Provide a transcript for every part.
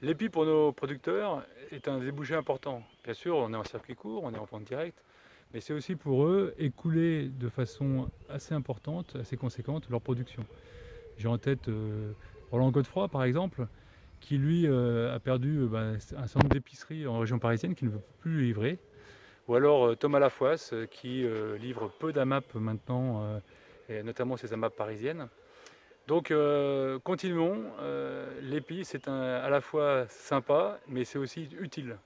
L'épi pour nos producteurs est un débouché important. Bien sûr, on est en circuit court, on est en vente directe, mais c'est aussi pour eux écouler de façon assez importante, assez conséquente leur production. J'ai en tête Roland Godefroy par exemple, qui lui a perdu un certain nombre d'épiceries en région parisienne qui ne veut plus livrer. Ou alors Thomas Lafoisse qui livre peu d'AMAP maintenant, et notamment ces AMAP parisiennes. Donc continuons, l'épi c'est à la fois sympa mais c'est aussi utile.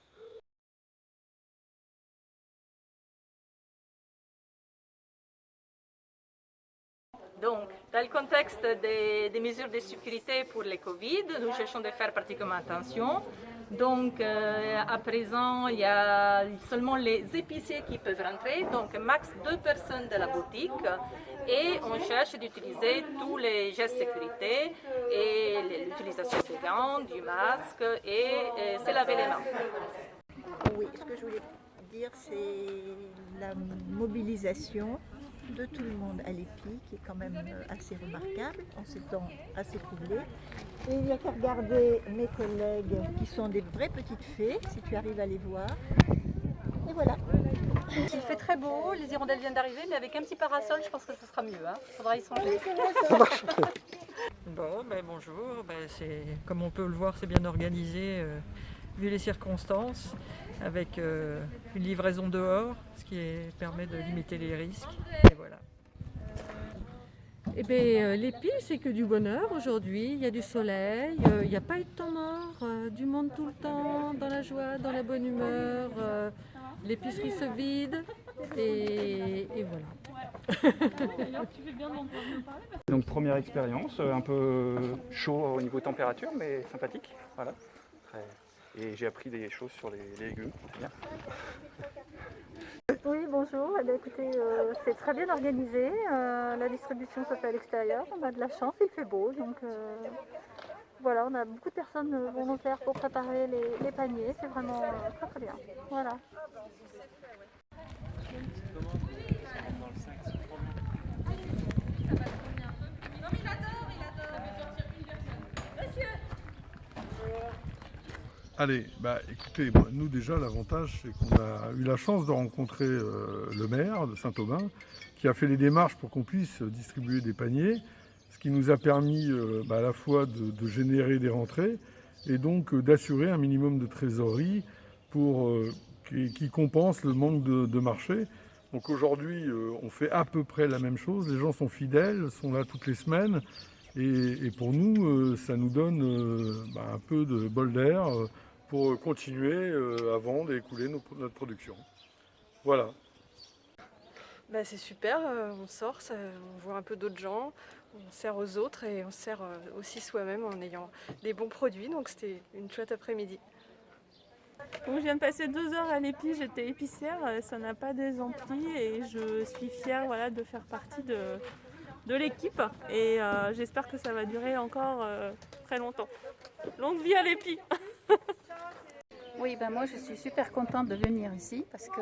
Donc, dans le contexte des mesures de sécurité pour le Covid, nous cherchons de faire particulièrement attention. Donc, à présent, il y a seulement les épiciers qui peuvent rentrer, donc max 2 personnes de la boutique. Et on cherche d'utiliser tous les gestes de sécurité et l'utilisation des gants, du masque et se laver les mains. Oui, ce que je voulais dire, c'est la mobilisation de tout le monde à l'EPI, qui est quand même assez remarquable en ces temps assez troublés. Et il n'y a qu'à regarder mes collègues qui sont des vraies petites fées, si tu arrives à les voir. Et voilà. Il fait très beau, les hirondelles viennent d'arriver, mais avec un petit parasol, je pense que ce sera mieux. Il faudra y songer. Oui, c'est vrai, ça marche. Bon, bonjour. Comme on peut le voir, c'est bien organisé vu les circonstances, avec une livraison dehors, ce qui permet de limiter les risques. Et voilà. Eh bien, l'épi, c'est que du bonheur aujourd'hui. Il y a du soleil, il n'y a pas eu de temps mort, du monde tout le temps, dans la joie, dans la bonne humeur. L'épicerie se vide et voilà. Donc première expérience, un peu chaud au niveau température, mais sympathique. Voilà. Et j'ai appris des choses sur les légumes, c'est bien. Oui, bonjour. Eh bien, écoutez, c'est très bien organisé. La distribution se fait à l'extérieur. On a de la chance, il fait beau. Donc voilà, on a beaucoup de personnes volontaires pour préparer les paniers. C'est vraiment très très bien. Voilà. Allez, écoutez, nous déjà l'avantage c'est qu'on a eu la chance de rencontrer le maire de Saint-Aubin qui a fait les démarches pour qu'on puisse distribuer des paniers, ce qui nous a permis à la fois de générer des rentrées et donc d'assurer un minimum de trésorerie pour, qui compense le manque de marché. Donc aujourd'hui on fait à peu près la même chose, les gens sont fidèles, sont là toutes les semaines et pour nous ça nous donne un peu de bol d'air pour continuer à vendre et écouler notre production. Voilà. C'est super, on sort, on voit un peu d'autres gens, on sert aux autres et on sert aussi soi-même en ayant des bons produits, donc c'était une chouette après-midi. Je viens de passer 2 heures à l'épi, j'étais épicière, ça n'a pas désempli et je suis fière de faire partie de l'équipe et j'espère que ça va durer encore très longtemps. Longue vie à l'épi. Oui, moi je suis super contente de venir ici parce que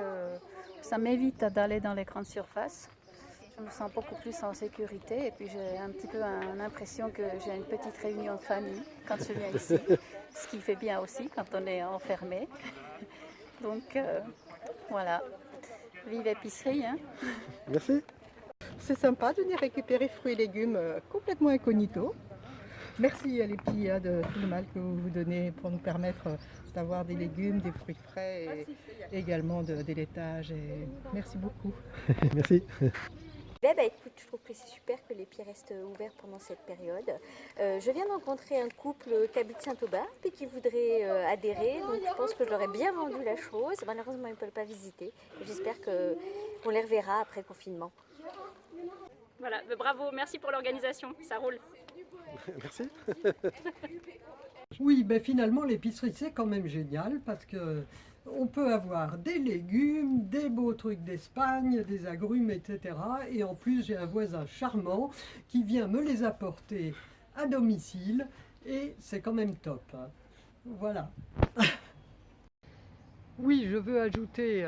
ça m'évite d'aller dans les grandes surfaces. Je me sens beaucoup plus en sécurité et puis j'ai un petit peu l'impression que j'ai une petite réunion de famille quand je viens ici, ce qui fait bien aussi quand on est enfermé. Donc voilà, vive épicerie. Hein. Merci. C'est sympa de venir récupérer fruits et légumes complètement incognito. Merci à l'EPI de tout le mal que vous vous donnez pour nous permettre d'avoir des légumes, des fruits frais et également des laitages. Et merci beaucoup. Merci. Écoute, je trouve que c'est super que l'EPI reste ouvert pendant cette période. Je viens de rencontrer un couple qui habite Saint-Aubin et qui voudrait adhérer, donc je pense que je leur ai bien vendu la chose. Malheureusement, ils ne peuvent pas visiter. J'espère qu'on les reverra après le confinement. Voilà, bravo, merci pour l'organisation, ça roule. Merci. Oui, finalement l'épicerie c'est quand même génial parce que on peut avoir des légumes, des beaux trucs d'Espagne, des agrumes, etc. Et en plus j'ai un voisin charmant qui vient me les apporter à domicile et c'est quand même top. Hein. Voilà. Oui, je veux ajouter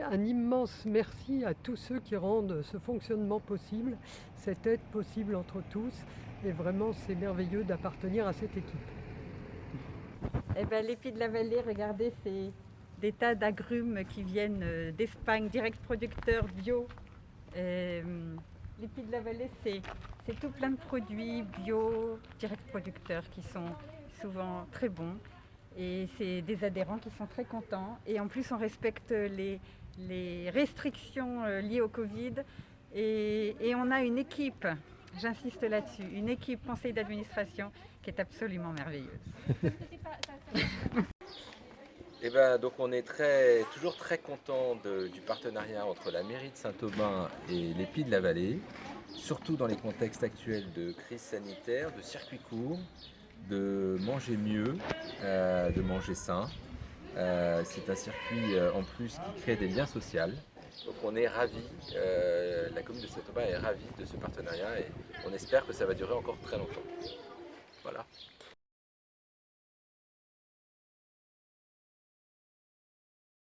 un immense merci à tous ceux qui rendent ce fonctionnement possible, cette aide possible entre tous. Et vraiment, c'est merveilleux d'appartenir à cette équipe. Eh ben, les Pies de la Vallée, regardez, c'est des tas d'agrumes qui viennent d'Espagne, direct producteurs bio. Les Pies de la Vallée, c'est tout plein de produits bio, direct producteurs, qui sont souvent très bons. Et c'est des adhérents qui sont très contents. Et en plus, on respecte les restrictions liées au Covid. Et on a une équipe, j'insiste là-dessus, une équipe conseil d'administration qui est absolument merveilleuse. Et ben, donc on est toujours très content du partenariat entre la mairie de Saint-Aubin et les Pies de la Vallée, surtout dans les contextes actuels de crise sanitaire, de circuit court, de manger mieux, de manger sain. C'est un circuit en plus qui crée des liens sociaux. Donc on est ravis, la commune de Saint-Aubin est ravie de ce partenariat et on espère que ça va durer encore très longtemps. Voilà.